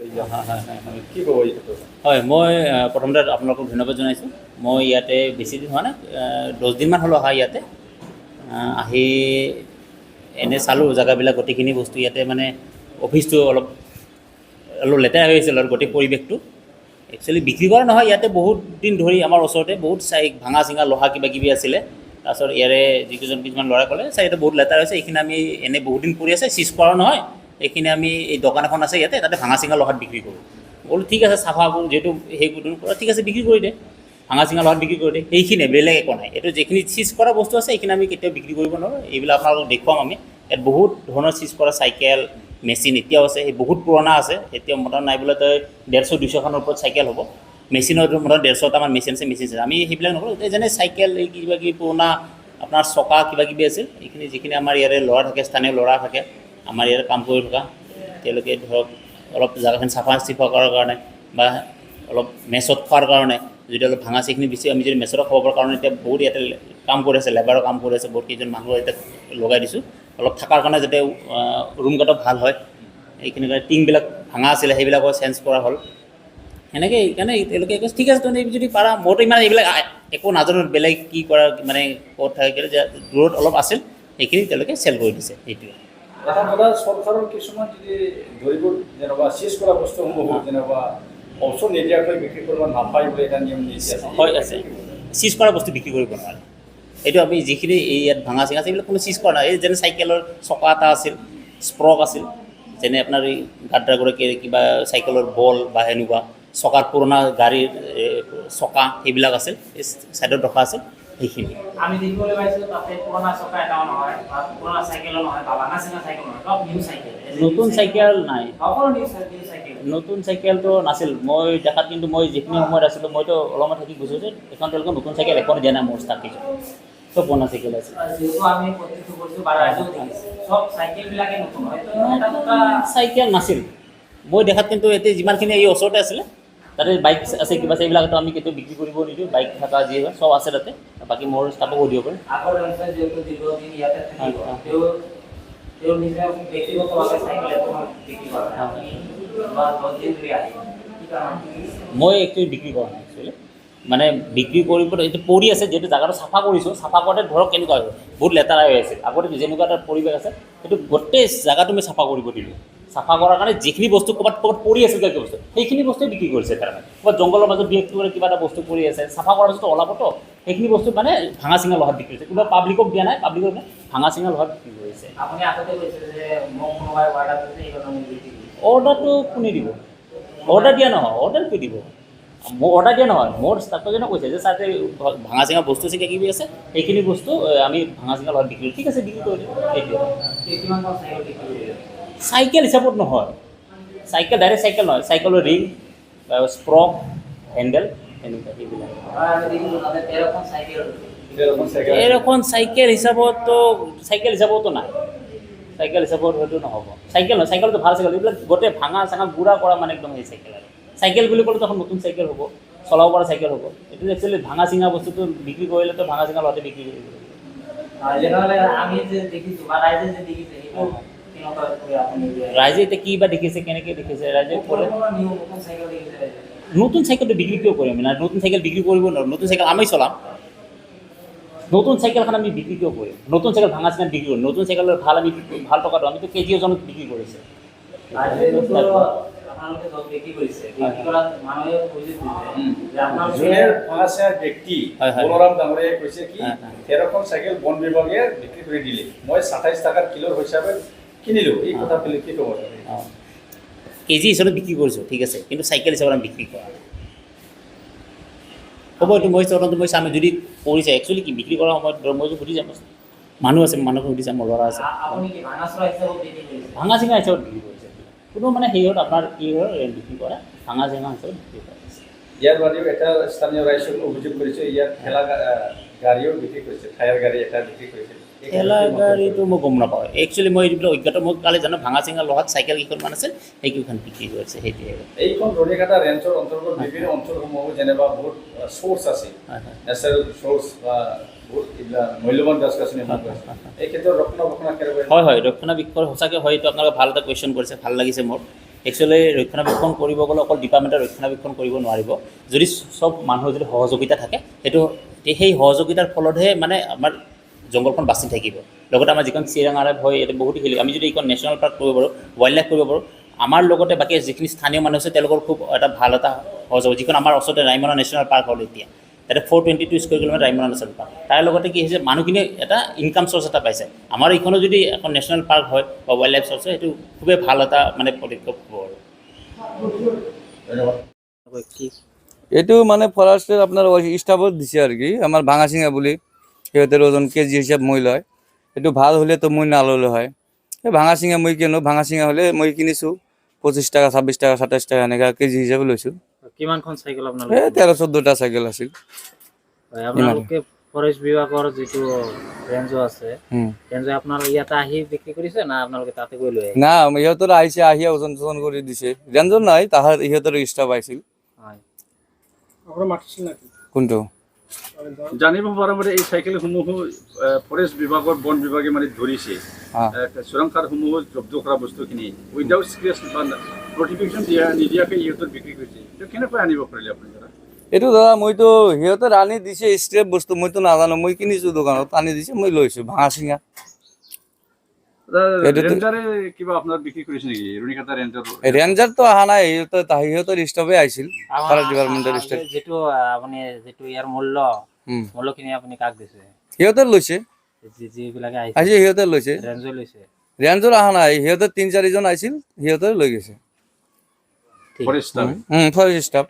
কি ক'ব এই ক্ষেত্ৰত? হয়, মই প্ৰথমতে আপোনালোকক ধন্যবাদ জনাইছোঁ। মই ইয়াতে বেছি দিন হোৱা নাই, 10 দিনমান হ'ল অহা ইয়াতে। আহি এনে চালোঁ জেগাবিলাক, গোটেইখিনি বস্তু ইয়াতে মানে অফিচটো অলপ লেতেৰা হৈ আছিল আৰু গোটেই পৰিৱেশটো। একচুৱেলি বিক্ৰী কৰা নহয়, ইয়াতে বহুত দিন ধৰি আমাৰ ওচৰতে বহুত ভাঙা চিঙা লোহা কিবা কিবি আছিলে। তাৰপিছত ইয়াৰে কিছুমান ল'ৰাই ক'লে ইয়াতে বহুত লেতেৰা হৈছে, এইখিনি আমি এনেই বহুত দিন পৰি আছে, চিজ কৰা নহয়, এইখিনি আমি এই দোকান এখন আছে ইয়াতে, তাতে ভাঙা চিঙা লোহাত বিক্ৰী কৰোঁ। বোলো ঠিক আছে, চাফা কৰোঁ যিহেতু সেই কৰা, ঠিক আছে বিক্ৰী কৰি দে, ভাঙা চিঙা লোহাত বিক্ৰী কৰি দে, সেইখিনিয়ে, বেলেগ একো নাই। এইটো যিখিনি চিজ কৰা বস্তু আছে এইখিনি আমি কেতিয়াও বিক্ৰী কৰিব নোৱাৰোঁ। এইবিলাক আপোনালোকক দেখুৱাম আমি। ইয়াত বহুত ধৰণৰ চিজ কৰা চাইকেল, মেচিন এতিয়াও আছে, সেই বহুত পুৰণা আছে। এতিয়া মোটামুটি নাই বোলে তই 150-200খনৰ ওপৰত চাইকেল হ'ব। মেচিনৰ মোটামুটি 150টামান মেচিন আছে। আমি সেইবিলাক নকৰোঁ, এতিয়া যেনে চাইকেল, এই কিবা কিবি পুৰণা আপোনাৰ চকা কিবা কিবি আছিল, এইখিনি যিখিনি আমাৰ ইয়াৰে ল'ৰা থাকে, স্থানীয় ল'ৰা থাকে, আমাৰ ইয়াতে কাম কৰি থকা, তেওঁলোকে ধৰক অলপ জেগাখিনি চাফা চিফা কৰাৰ কাৰণে বা অলপ মেচত খোৱাৰ কাৰণে, যদি অলপ ভাঙা চিখিনি বেছি আমি যদি মেচত খোৱাৰ কাৰণে এতিয়া বহুত ইয়াতে কাম কৰি আছে, লেবাৰৰ কাম কৰি আছে, বহুত কেইজন মানুহ এতিয়া লগাই দিছোঁ অলপ থকাৰ কাৰণে, যাতে ৰুমকেইটা ভাল হয়। এইখিনি কাৰণে টিংবিলাক ভাঙা আছিলে, সেইবিলাকো চেঞ্জ কৰা হ'ল। সেনেকৈ সেইকাৰণে তেওঁলোকে কৈছে ঠিক আছে, তুমি যদি পাৰা, মোৰতো ইমান এইবিলাক একো নাজানো, বেলেগ কি কৰা মানে ক'ত থাকে, যে দূৰত অলপ আছিল, সেইখিনি তেওঁলোকে চেল কৰি দিছে। সেইটোৱে এটা কথা, চৰকাৰৰ কিছুমান যদি ধৰিব যেনেকুৱা চিজ কৰা বস্তুসমূহ যেনেকুৱা ঔষধ নিদিয়াকৈ বিক্ৰী কৰিব নাপায় বুলি এটা নিয়ম নীতি আছে। হয়, আছে। চিজ কৰা বস্তু বিক্ৰী কৰিব নোৱাৰে। এইটো আমি যিখিনি এই ইয়াত ভাঙা চিঙা আছে, এইবিলাক কোনো চিজ কৰা নাই। এই যেনে চাইকেলৰ চকা এটা আছিল, স্প্ৰক আছিল, যেনে আপোনাৰ এই গাড্ডা কৰি কিবা চাইকেলৰ বল বা সেনেকুৱা চকাৰ পুৰণা গাড়ীৰ চকা সেইবিলাক আছিল, এই ছাইডত ৰখা আছিল, সেইখিনি। আমি দেখিবলৈ পাইছোঁ তাতে পুৰণা চকা এটাও নহয়, পুৰণা চাইকেলো নহয়, বা ভাঙা চিঙা চাইকেল নহয়, চব নিউ চাইকেল। নতুন চাইকেল নাই, সকলো নিউ চাইকেল। নতুন চাইকেলটো নাছিল মই দেখাত, কিন্তু মই যিখিনি সময়ত আছিলোঁ, মইতো অলপমান থাকি গৈছোঁ যে এখন তেওঁলোকে নতুন চাইকেল এখন দিয়া নাই মোৰ ষ্টাফকেইজন, চব পুৰণা চাইকেল আছে। যিহেতু আমি প্ৰত্যক্ষ কৰিছোঁ বা ৰাইজেও দেখিছে, চব চাইকেলবিলাকে নতুন হয়, চাইকেল নাছিল মই দেখাত। কিন্তু এতিয়া যিমানখিনি এই ওচৰতে আছিলে, তাতে বাইক আছে, কিবা আছে, এইবিলাকতো আমি কেতিয়াও বিক্ৰী কৰিব নিদিওঁ। বাইক থকা যি হয় চব আছে তাতে, বাকী মোৰ ষ্টাফকো দিব পাৰে। আগৰ অঞ্চলত যিহেতু দীৰ্ঘদিন ইয়াতে থাকিব, তেওঁ নিজে ব্যক্তিগতভাৱে চাইকেল এখন বিক্ৰী কৰে, বা 10 দিন ধৰি আহে, মই একচুৱেলি বিক্ৰী কৰা নাই। একচুৱেলি মানে বিক্ৰী কৰিব, এইটো পৰি আছে, যিহেতু জেগাটো চাফা কৰিছোঁ, চাফা কৰোঁতে ধৰক কেনেকুৱা হয়, বহুত লেতেৰা হৈ আছিল। আগতে যেনেকুৱা এটা পৰিৱেশ আছে, সেইটো গোটেই জেগাটো মই চাফা কৰিব দিলোঁ। চাফা কৰাৰ কাৰণে যিখিনি বস্তু ক'ৰবাত পৰি আছিল, কিবা বস্তু সেইখিনি বস্তুৱে বিক্ৰী কৰিছে। তাৰমানে ক'ৰবাত জংঘলৰ মাজত ব্যক্তি কৰি কিবা এটা বস্তু পৰি আছে, চাফা কৰাৰ পিছত ওলাবতো, সেইখিনি বস্তু মানে ভাঙা চিঙা লোহাত বিক্ৰী কৰিছে। কিবা পাব্লিকক দিয়া নাই, পাব্লিকক ভাঙা চিঙা লোহাত বিক্ৰী কৰিছে। আপুনি আগতে কৈছে যে মোক কোনোবাই অৰ্ডাৰ দিছে, এইখন আমি বিক্ৰী কৰিছোঁ। অৰ্ডাৰটো কোনে দিব? অৰ্ডাৰ দিয়া নহয়, অৰ্ডাৰ কি দিব? মোৰ অৰ্ডাৰ দিয়া নহয়, মোৰ ষ্টাফজনে কৈছে যে ছাৰ ভাঙা চিঙা বস্তু আছে, কিবা কিবি আছে, সেইখিনি বস্তু আমি ভাঙা চিঙা লগত বিক্ৰী কৰোঁ। ঠিক আছে, বিক্ৰী কৰি দিওঁ। সেইটোৱে। কিমানখন চাইকেল বিক্ৰী কৰিলে? চাইকেল হিচাপত নহয়, চাইকেল ডাইৰেক্ট চাইকেল নহয়, চাইকেলৰ ৰিং, স্প্ৰক, হেণ্ডেল, এনেকুৱা সেইবিলাক। এৰখন চাইকেল হিচাপতো নাই, চাইকেল হিচাপত হয়তো নহ'ব। চাইকেল নহয়, চাইকেলটো ভাল চাইকেল, এইবিলাক গোটেই ভাঙা চাঙা গুড়া কৰা মানে একদম সেই চাইকেল আৰু। চাইকেল বুলি ক'লেতো এখন নতুন চাইকেল হ'ব, চলাব পৰা চাইকেল হ'ব। এইটো একচুৱেলি ভাঙা চিঙা বস্তুটো বিক্ৰী কৰিলেতো ভাঙা চিঙা লওঁতে বিক্ৰী কৰিব লাগিব। আমি যে দেখিছোঁ বা ৰাইজে যে দেখিছে, ৰাইজে এতিয়া কি বা দেখিছে, কেনেকৈ দেখিছে, ৰাইজে ক'লে নতুন চাইকেলটো বিক্ৰী কিয় কৰিম? মানে নতুন চাইকেল বিক্ৰী কৰিব নোৱাৰোঁ, নতুন চাইকেল আমি চলাম, নতুন চাইকেলখন আমি বিক্ৰী কিয় কৰিম? নতুন চাইকেল ভাঙা চিঙা বিক্ৰী কৰিম, নতুন চাইকেলৰ ভাল আমি ভাল টকাটো আমিতো কেজি ওজনত বিক্ৰী কৰিছে। বলৰাম ডাঙৰীয়াই কৈছে কি 13খন চাইকেল বন বিভাগে বিক্ৰী কৰি দিলে, মই 27 টকাৰ কিলোৰ হিচাপে কিনিলোঁ। এই কথা ক'লে কি ক'ব? কেজি হিচাপত বিক্ৰী কৰিছোঁ, ঠিক আছে, কিন্তু চাইকেল হিচাপত আমি বিক্ৰী কৰা হ'ব। এইটো মই চাম, যদি কৰিছে একচুৱেলি কি বিক্ৰী কৰাৰ সময়ত মইতো সুধি যাম, মানুহ আছে, মানুহক সুধি যাম, মোৰ ল'ৰা আছে। ভাঙা চিঙা হিচাপত বিক্ৰী কৰিছে, কোনো মানে হেৰিয়ত আপোনাৰ কি হয় বিক্ৰী কৰা, ভাঙা চিঙা হিচাপত বিক্ৰী কৰা। ইয়াৰ বাদেও এটা স্থানীয় ৰাইজক অভিযোগ কৰিছে, ইয়াত ঠেলা গাড়ীও বিক্ৰী কৰিছে, টায়াৰ গাড়ী এটা বিক্ৰী কৰিছে। ঠেলা গাড়ীটো মই গম নাপাওঁ, একচুৱেলি মই এইবিলাক অজ্ঞাত। মই কালি জানো ভাঙা চিঙা লোহাত চাইকেল কেইখনমান আছিল, সেইকেইখন বিক্ৰী কৰিছে, সেইটোৱে। এইখন ৰনিঘাটা ৰেঞ্জৰ অন্তৰ্গত বিভিন্ন অঞ্চলসমূহ যেনিবা বহুত চ'ৰ্চ আছে, নেচাৰেল চ'ৰ্চ বা বহুত এইবিলাক মূল্যৱান গছ গছনি আছে, এই ক্ষেত্ৰত ৰক্ষণাবেক্ষণ কেনেকৈ? হয়, ৰক্ষণাবেক্ষণ সঁচাকৈ হয়। এইটো আপোনালোকে ভাল এটা কুৱেশ্যন কৰিছে, ভাল লাগিছে মোৰ। একচুৱেলি ৰক্ষণাবেক্ষণ কৰিব গ'লে অকল ডিপাৰ্টমেণ্টে ৰক্ষণাবেক্ষণ কৰিব নোৱাৰিব যদি চব মানুহৰ যদি সহযোগিতা থাকে সেইটো সেই সহযোগিতাৰ ফলতহে মানে আমাৰ জংঘলখন বাচি থাকিব লগতে আমাৰ যিখন চিৰাঙাৰে ভয় ইয়াতে বহুত খেলি আমি যদি এইখন নেশ্যনেল পাৰ্ক কৰিব পাৰোঁ ৱাইল্ড লাইফ কৰিব পাৰোঁ আমাৰ লগতে বাকী যিখিনি স্থানীয় মানুহ আছে তেওঁলোকৰ খুব এটা ভাল এটা সহযোগ যিখন আমাৰ ওচৰতে ৰাইমনা নেশ্যনেল পাৰ্ক হ'ল এতিয়া তাতে 422 square kilometre Raimona national park তাৰ লগতে কি হৈছে মানুহখিনি এটা ইনকাম চ'ৰ্চ এটা পাইছে আমাৰ এইখনো যদি এখন নেশ্যনেল পাৰ্ক হয় বা ৱাইল্ড লাইফ চ'ৰ্চ হয় সেইটো খুবেই ভাল এটা মানে পদক্ষেপ হ'ব আৰু ধন্যবাদ এইটো মানে ফৰেষ্টৰ আপোনাৰ ষ্টাফত দিছে আৰু কি আমাৰ ভাঙাচিঙা বুলি সিহঁতৰ ওজন কেজি হিচাপ মই লয় এইটো ভাল হ'লেতো মই নাললে হয় এই ভাঙাচিঙা মই কিনো ভাঙাচিঙা হ'লে মই কিনিছোঁ 25 টাকা 26 টাকা 27 টাকা এনেকুৱা কেজি হিচাপে লৈছোঁ কিমানখন চাইকেল আপোনালোকে এই 13-14টা চাইকেল আছিল হয়, আপোনালোকে ফৰেষ্ট বিভাগৰ যিটো ৰেঞ্জো আছে ৰেঞ্জে আপোনাৰ ইয়াতে আহি বিক্ৰী কৰিছে না আপোনালোকে তাতে গৈ লৈ আহিছে না ইহঁতৰ আহিছে আহি ওজন চোজন কৰি দিছে ৰেঞ্জৰ নাই তাহাৰ ইহঁতৰ ষ্টাফ আহিছিল হয় আপোনাৰ মাতিছিল নেকি কোনটো জানিব পৰা মতে এই চাইকেলসমূহো ফৰেষ্ট বিভাগৰ বন বিভাগে মানে ধৰিছে চোৰাংকাৰসমূহ জব্দ কৰা বস্তুখিনি উইদাউট স্ক্ৰেচ বা নটিফিকেশ্যন নিদিয়াকৈ ইহঁতৰ বিক্ৰী কৰিছে এইটো কেনেকৈ আনিব পাৰিলে আপুনি দাদা এইটো দাদা মইতো সিহঁতৰ আনি দিছে স্ক্ৰেপ বস্তু মইতো নাজানো মই কিনিছোঁ দোকানত আনি দিছে মই লৈছোঁ ভাঙাচিঙা ৰেঞ্জাৰে কিবা আপোনাৰ বিক্ৰী কৰিছে নেকি ৰুণিকাটা ৰেঞ্জৰ ৰেঞ্জাৰটো অহা নাই সিহঁতৰ ষ্টাফে আহিছিল ফৰেষ্ট ডিপাৰ্টমেণ্টৰ ষ্টাফ যিটো আপুনি যিটো ইয়াৰ মূল্যখিনি আপুনি কাক দিছে সিহঁতৰ লৈছে যিবিলাকে আহিছে আজি সিহঁতে লৈছে ৰেঞ্জো লৈছে ৰেঞ্জৰ অহা নাই সিহঁতৰ 3-4জন আহিছিল সিহঁতে লৈ গৈছে ফৰেষ্ট ফৰেষ্ট ষ্টাফ